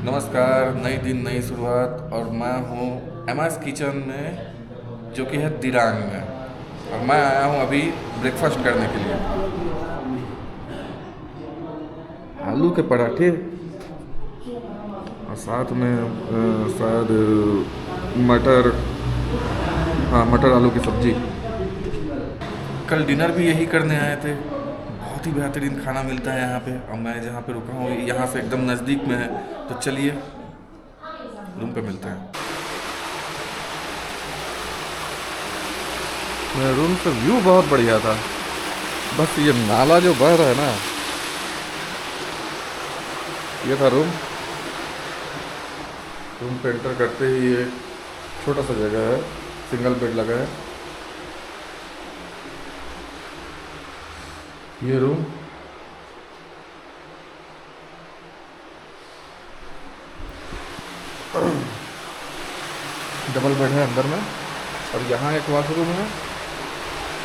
नमस्कार, नई दिन नई शुरुआत। और मैं हूँ एमएस किचन में, जो कि है दिरांग में। और मैं आया हूँ अभी ब्रेकफास्ट करने के लिए। आलू के पराठे और साथ में शायद मटर, हाँ मटर आलू की सब्जी। कल डिनर भी यही करने आए थे। बहुत ही बेहतरीन खाना मिलता है यहाँ पे। और मैं जहाँ पे रुका हूँ यहाँ से एकदम नज़दीक में है, तो चलिए रूम पे मिलते हैं। मेरे रूम से व्यू बहुत बढ़िया था, बस ये नाला जो बह रहा है ना। ये था रूम। रूम पे एंटर करते ही एक छोटा सा जगह है, सिंगल बेड लगा है। ये रूम डबल बेड है अंदर में, और यहाँ एक वॉशरूम है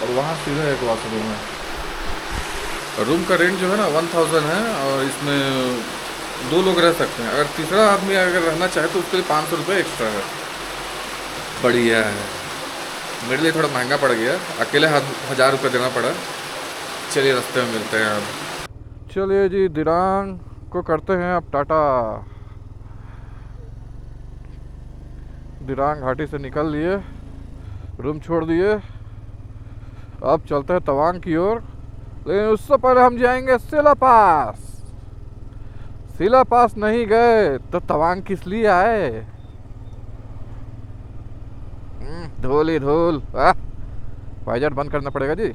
और वहाँ सीधा एक वॉशरूम है। रूम का रेंट जो है ना 1000 है, और इसमें 2 लोग रह सकते हैं। अगर तीसरा आदमी अगर रहना चाहे तो उसके लिए 500 रुपये एक्स्ट्रा है। बढ़िया है। मेरे लिए थोड़ा महंगा पड़ गया, अकेले 1000 रुपये देना पड़ा। चलिए रास्ते में मिलते हैं अब। चलिए जी, दिरांग को करते हैं अब टाटा। दिरांग घाटी से निकल लिए, रूम छोड़ दिए, अब चलते हैं तवांग की ओर। लेकिन उससे पहले हम जाएंगे सिला पास। सिला पास नहीं गए तो तवांग किस लिए आए? धूल ही धूल। वाइजर बंद करना पड़ेगा जी।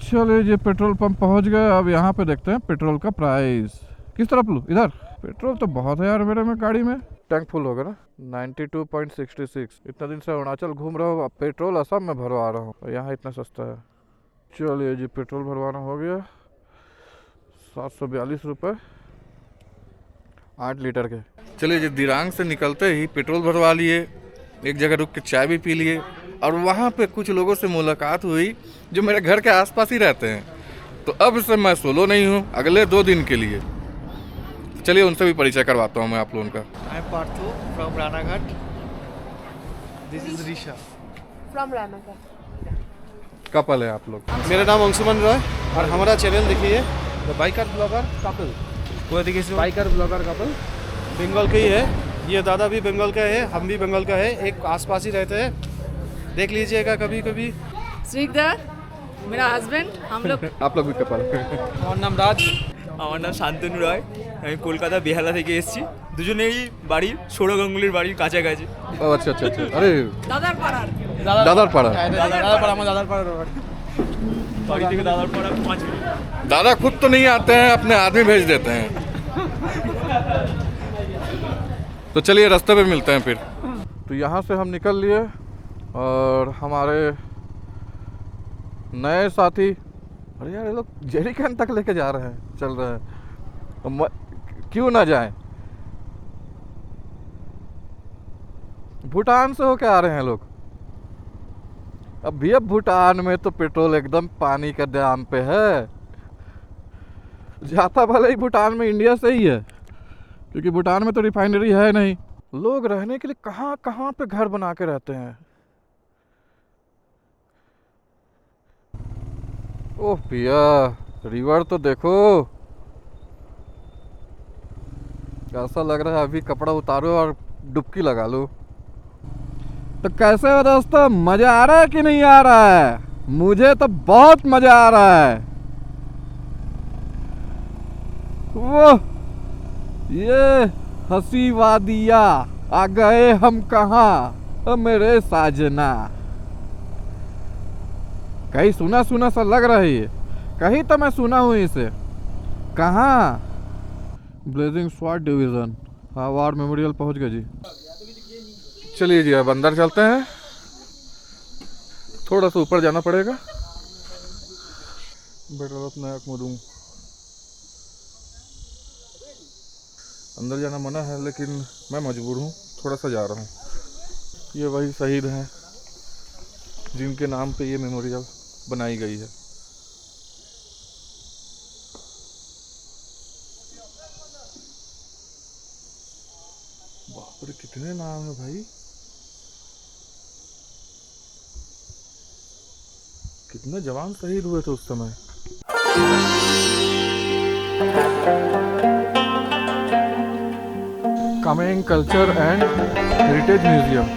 चलिए जी, पेट्रोल पंप पहुंच गए। अब यहाँ पे देखते हैं पेट्रोल का प्राइस। किस तरफ लूँ? इधर। पेट्रोल तो बहुत है यार मेरे में गाड़ी में। टैंक फुल होगा ना। 92.66। इतना दिन से अरुणाचल घूम रहा हूँ, अब पेट्रोल असम में भरवा रहा हूँ और यहाँ इतना सस्ता है। चलिए जी, पेट्रोल भरवाना हो गया। 742 रुपये 8 लीटर के। चलिए जी, दिरांग से निकलते ही पेट्रोल भरवा लिए, एक जगह रुक के चाय भी पी लिए, और वहाँ पे कुछ लोगों से मुलाकात हुई जो मेरे घर के आसपास ही रहते हैं। तो अब से मैं सोलो नहीं हूँ अगले 2 दिन के लिए। चलिए उनसे भी परिचय करवाता हूँ मैं आप लोगों का। I am Partho from Ranaghat. This is Risha from Ranaghat. Couple है आप लोग? मेरा नाम अंशुमन रॉय और हमारा चैनल देखिए द बाइकर ब्लॉगर कपल। वो देखिए बाइकर ब्लॉगर कपल बंगाल के ही है। ये दादा भी बंगाल का है, हम भी बंगाल का है, एक आसपास ही रहते हैं, देख लीजिएगा कभी कभी। स्निग्धा मेरा हस्बैंड, हम लोग आप लोग भी कपल? আমার নাম রাজ। আমার নাম শান্তনু রায়। আমি কলকাতা বেহালা থেকে এসেছি। দুজনেই বাড়ি সৌরভ গাঙ্গুলির বাড়ির কাছাকাছি। ओ अच्छा अच्छा अच्छा। अरे दादार पाড়ার। दादर पाड़ा। দাদার আমার দাদার পাড়ার বাড়ি থেকে দাদার পাড়া 5 মিনিট। दादा खुद तो नहीं आते हैं, अपने आदमी भेज देते हैं। तो चलिए रास्ते पे मिलते हैं फिर। तो यहाँ से हम निकल लिए और हमारे नए साथी, अरे यार ये लोग जेरी कैन तक लेके जा रहे हैं, चल रहे हैं। क्यों ना जाएं? भूटान से होके आ रहे हैं लोग। अब भी अब भूटान में तो पेट्रोल एकदम पानी के दाम पे है। जाता भले ही भूटान में इंडिया से ही है, क्योंकि भूटान में तो रिफाइनरी है नहीं। लोग रहने के लिए कहाँ कहाँ पे घर बना के रहते हैं। ओह भैया, रिवर तो देखो। ऐसा लग रहा है अभी कपड़ा उतारो और डुबकी लगा लो। तो कैसे हो दोस्तों, मजा आ रहा है कि नहीं आ रहा है? मुझे तो बहुत मजा आ रहा है। वो ये हंसी वादिया आ गए हम कहाँ मेरे साजना। कहीं सुना सुना सा लग रहा है ये, कहीं तो मैं सुना हूँ इसे। कहाँ? Blazing sword division. हाँ, वार मेमोरियल पहुँच गए जी। चलिए जी, अब अंदर चलते हैं। थोड़ा सा ऊपर जाना पड़ेगा। अंदर जाना मना है, लेकिन मैं मजबूर हूँ, थोड़ा सा जा रहा हूँ। ये वही शहीद हैं जिनके नाम पे ये मेमोरियल बनाई गई है। बाप रे कितने नाम है भाई, कितने जवान शहीद हुए थे उस समय। Kameng culture and heritage museum.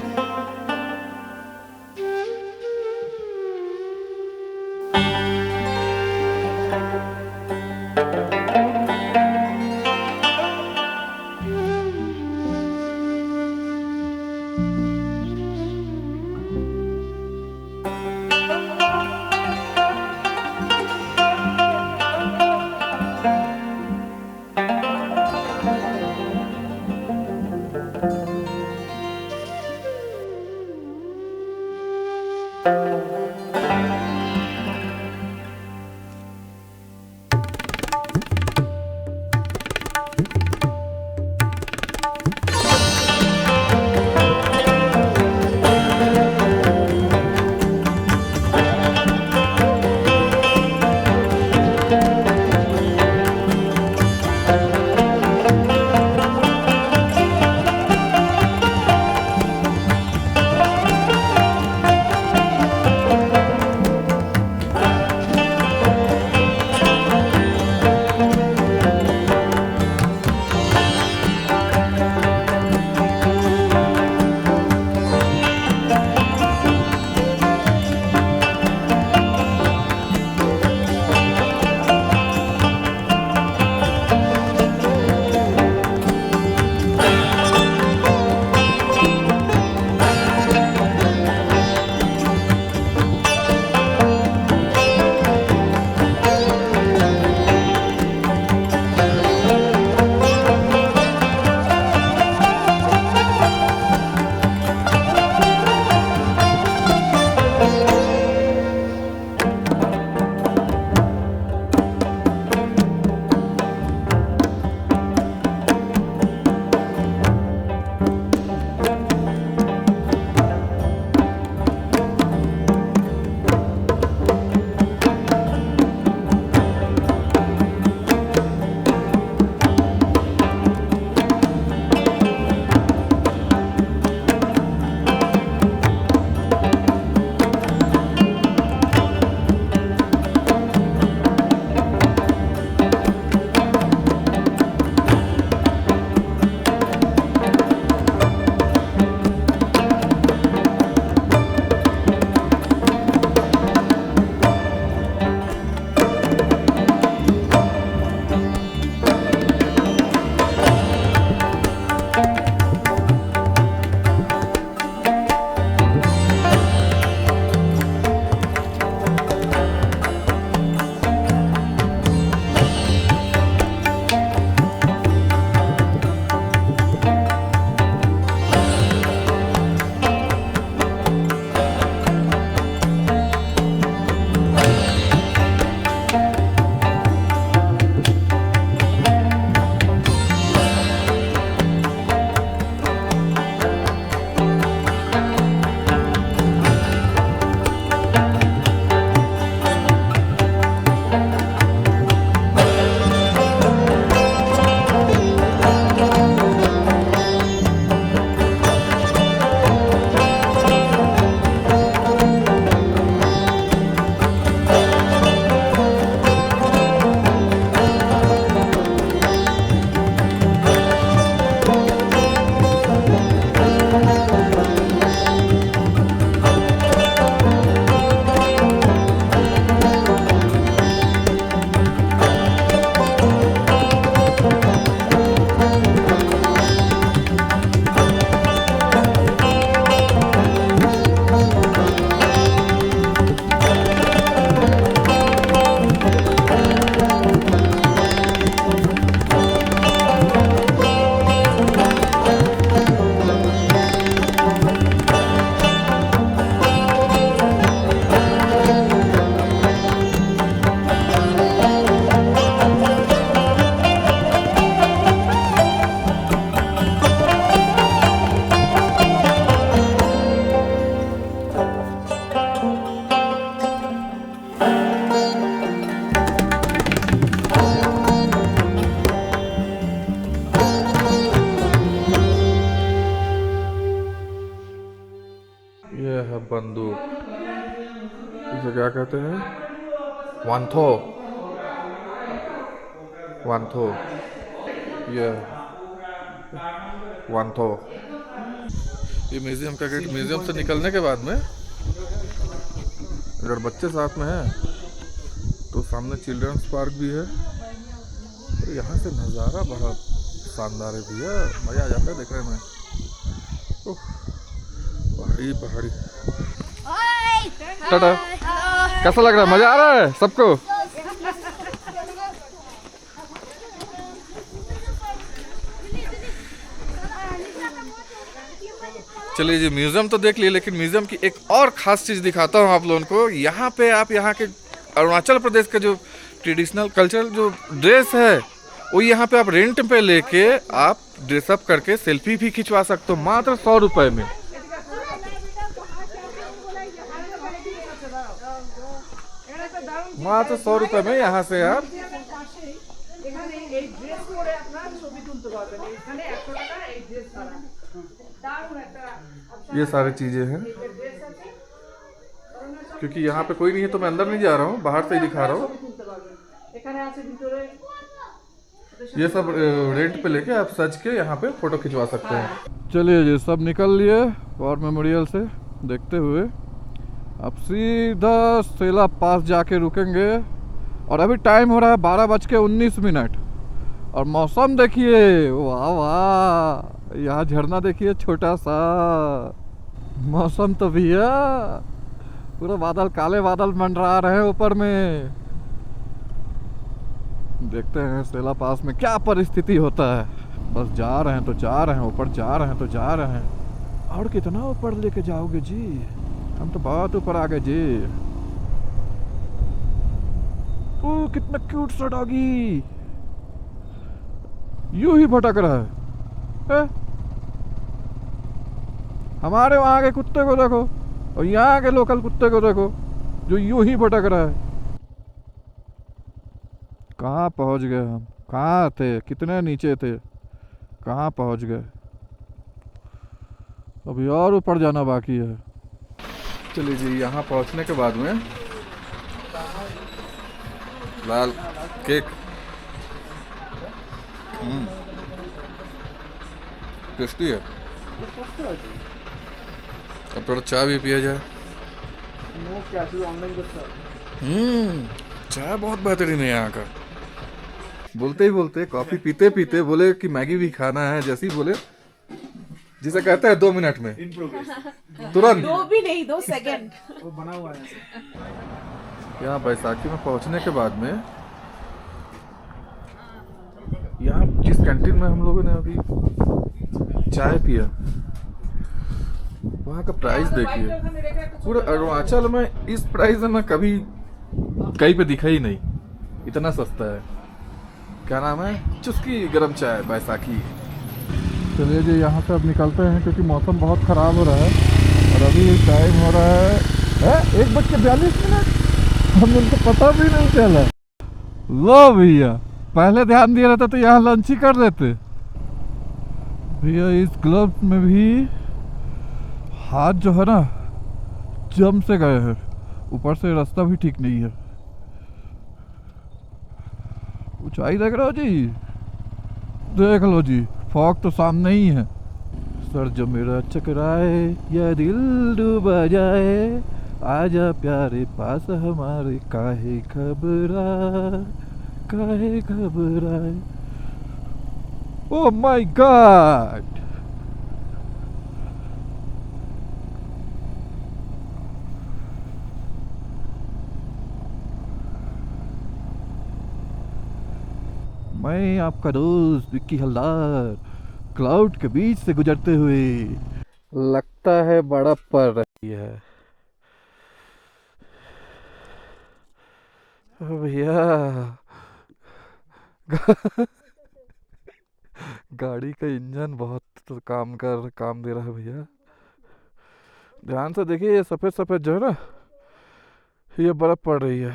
बंदूक, इसे क्या कहते हैं? वांथो। वांथो, ये वांथो। ये म्यूजियम का गेट। म्यूजियम से निकलने के बाद में अगर बच्चे साथ में हैं तो सामने चिल्ड्रंस पार्क भी है। तो यहाँ से नज़ारा बहुत शानदार है भैया, मज़ा आ जाता है देखने में। पहाड़ी पहाड़ी। टाटा। कैसा लग रहा है? मज़ा आ रहा है सबको? चलिए जी, म्यूजियम तो देख लिए, लेकिन म्यूजियम की एक और ख़ास चीज़ दिखाता हूँ आप लोगों को। यहाँ पे आप यहाँ के अरुणाचल प्रदेश का जो ट्रेडिशनल कल्चरल जो ड्रेस है वो यहाँ पे आप रेंट पे लेके आप ड्रेसअप करके सेल्फी भी खिंचवा सकते हो, मात्र 100 रुपए में। मात्र 100 रुपए में यहाँ से आप ये सारी चीजें हैं। क्योंकि यहाँ पे कोई नहीं है तो मैं अंदर नहीं जा रहा हूँ, बाहर से ही दिखा रहा हूँ। ये सब रेंट पे लेके आप सज के यहाँ पे फोटो खिंचवा सकते हैं। चलिए जी, सब निकल लिए वॉर मेमोरियल से देखते हुए अब सीधा सेला पास जाके रुकेंगे। और अभी टाइम हो रहा है 12:19 और मौसम देखिए, वाह वाह, यहाँ झरना देखिए छोटा सा। मौसम तो भैया पूरा बादल, काले बादल मंडरा रहे हैं ऊपर में। देखते हैं सेला पास में क्या परिस्थिति होता है। बस जा रहे हैं तो जा रहे हैं, ऊपर जा रहे हैं तो जा रहे हैं। और कितना ऊपर लेके जाओगे जी? हम तो बहुत ऊपर आ गए जी। ओ कितना क्यूट सा डॉगी, यूं ही भटक रहा है। हमारे वहाँ के कुत्ते को देखो और यहाँ के लोकल कुत्ते को देखो जो यूं ही भटक रहा है। कहाँ पहुँच गए हम? कहाँ थे? कितने नीचे थे? कहाँ पहुँच गए? अभी और ऊपर जाना बाकी है। चलिए जी, यहाँ पहुँचने के बाद में लाल केक टेस्टी है। अब थोड़ा चाय भी पिया जाए। चाय बहुत बेहतरीन है यहाँ का। बोलते ही बोलते, कॉफी पीते पीते बोले कि मैगी भी खाना है, जैसे ही बोले जिसे कहते हैं 2 मिनट में तुरंत। 2 भी नहीं, 2 सेकंड। वो बना हुआ है। यहाँ बैसाखी में पहुँचने के बाद में यहाँ जिस कैंटीन में हम लोगों ने अभी चाय पिया, वहाँ का प्राइस देखिए। पूरे अरुणाचल में इस प्राइस में मैं कभी कहीं पे दिखा ही नहीं, इतना सस्ता है। क्या नाम है? चुस्की गरम चाय बैसाखी। चलिए जी, यहाँ से अब निकलते हैं क्योंकि मौसम बहुत ख़राब हो रहा है और अभी टाइम हो रहा है 1:42। हम उनको पता भी नहीं चला। लो भैया, पहले ध्यान दिया रहता तो यहाँ लंच ही कर देते। भैया इस ग्लव्स में भी हाथ जो है ना जम से गए हैं, ऊपर से रास्ता भी ठीक नहीं है। ऊंचाई देख रहे हो जी? देख लो जी, फॉग तो सामने ही है। सर जो मेरा चकराए या दिल डूबा जाए, आजा प्यारे पास हमारे, काहे घबराए। ओह माय गॉड, मैं आपका दोस्त विक्की हलदार क्लाउड के बीच से गुजरते हुए। लगता है बड़ा पड़ रही है भैया। गाड़ी का इंजन बहुत काम दे रहा है भैया। ध्यान से देखिए, ये सफेद सफेद जो है ना, ये बर्फ पड़ रही है।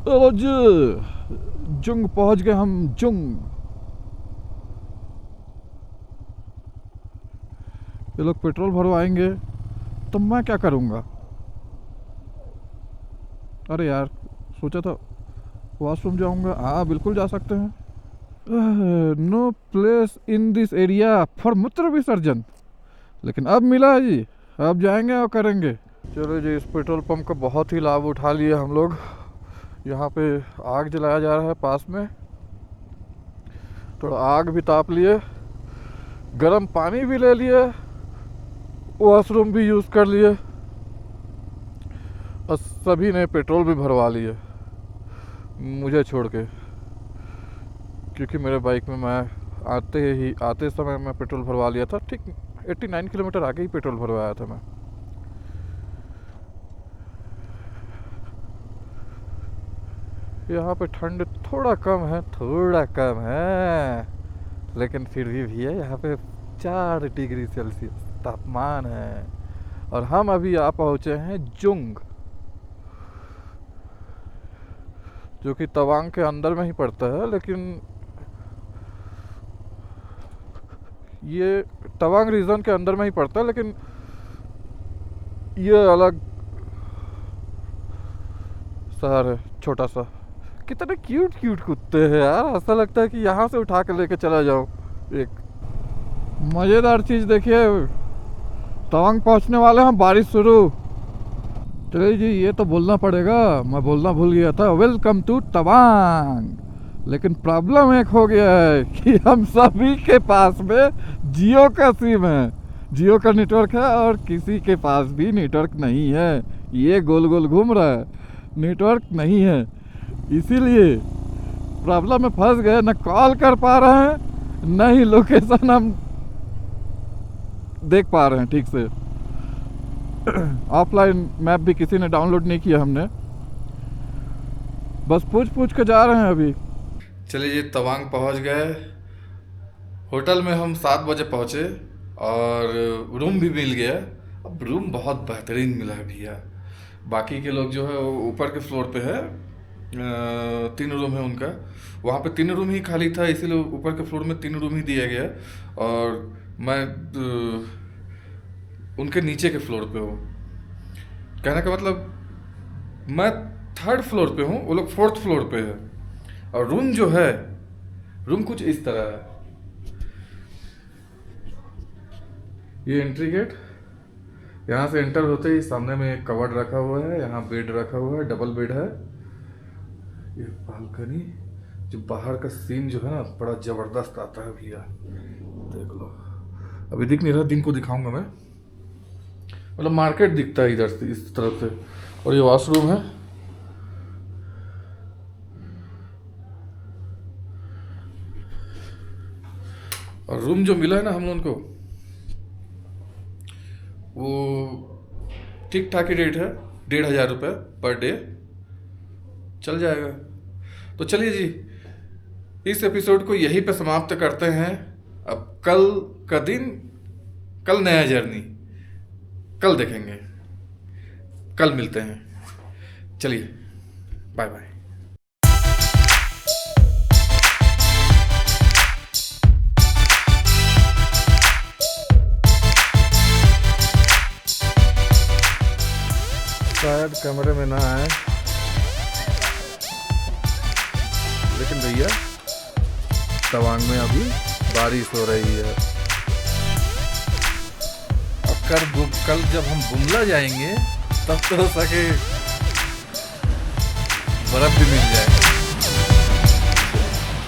चलो जी, जुंग पहुंच गए हम, जुंग। ये लोग पेट्रोल भरवाएंगे तो मैं क्या करूंगा? अरे यार, सोचा था वॉशरूम जाऊंगा। हाँ बिल्कुल जा सकते हैं। No place in this area for मूत्र विसर्जन, लेकिन अब मिला है जी, अब जाएंगे और करेंगे। चलो जी, इस पेट्रोल पंप का बहुत ही लाभ उठा लिए हम लोग। यहाँ पे आग जलाया जा रहा है पास में, थोड़ा आग भी ताप लिए, गर्म पानी भी ले लिए, वॉशरूम भी यूज़ कर लिए और सभी ने पेट्रोल भी भरवा लिए, मुझे छोड़ के, क्योंकि मेरे बाइक में मैं आते समय मैं पेट्रोल भरवा लिया था। ठीक 89 किलोमीटर आगे ही पेट्रोल भरवाया था मैं। यहाँ पे ठंड थोड़ा कम है, लेकिन फिर भी है यहाँ पे 4 डिग्री सेल्सियस तापमान है। और हम अभी आ पहुँचे हैं जुंग, जो कि तवांग के अंदर में ही पड़ता है, लेकिन ये तवांग रीजन के अंदर में ही पड़ता है, लेकिन ये अलग शहर है, छोटा सा। कितने क्यूट कुत्ते हैं यार, ऐसा लगता है कि यहाँ से उठा के लेके चला जाऊँ। एक मज़ेदार चीज़ देखिए, तवांग पहुँचने वाले हैं, बारिश शुरू। चलिए जी, ये तो बोलना पड़ेगा, मैं बोलना भूल गया था, वेलकम टू तवांग। लेकिन प्रॉब्लम एक हो गया है कि हम सभी के पास में जियो का सिम है, जियो का नेटवर्क है, और किसी के पास भी नेटवर्क नहीं है। ये गोल गोल घूम रहा है, नेटवर्क नहीं है, इसीलिए प्रॉब्लम में फंस गए। न कॉल कर पा रहे हैं, न ही लोकेशन हम देख पा रहे हैं ठीक से। ऑफलाइन मैप भी किसी ने डाउनलोड नहीं किया, हमने बस पूछ के जा रहे हैं अभी। चलिए ये तवांग पहुंच गए। होटल में हम 7 बजे पहुंचे और रूम भी मिल गया। अब रूम बहुत बेहतरीन मिला है भैया। बाकी के लोग जो है वो ऊपर के फ्लोर पे है, 3 रूम है उनका, वहाँ पे 3 रूम ही खाली था, इसीलिए ऊपर के फ्लोर में 3 रूम ही दिया गया। और मैं उनके नीचे के फ्लोर पे हूँ। कहने का मतलब मैं 3rd फ्लोर पे हूँ, वो लोग 4th फ्लोर पे है। और रूम जो है, रूम कुछ इस तरह है। ये एंट्री गेट, यहाँ से एंटर होते ही सामने में एक कवर्ड रखा हुआ है, यहाँ बेड रखा हुआ है, डबल बेड है। ये बालकनी, जो बाहर का सीन जो है ना, बड़ा जबरदस्त आता है भैया, देख लो। अभी दिख नहीं रहा, दिन को दिखाऊंगा मैं। मतलब मार्केट दिखता है इधर से, इस तरफ से। और ये वॉशरूम है। और रूम जो मिला है ना हम लोगों को, वो ठीक ठाक ही रेट है, 1500 रुपये पर डे, चल जाएगा। तो चलिए जी, इस एपिसोड को यहीं पे समाप्त करते हैं। अब कल का दिन, कल नया जर्नी, कल देखेंगे, कल मिलते हैं। चलिए, बाय बाय। शायद कैमरे में ना आए, लेकिन भैया तवांग में अभी बारिश हो रही है। कल जब हम बुमला जाएंगे तब तो हो सके बर्फ भी मिल जाए।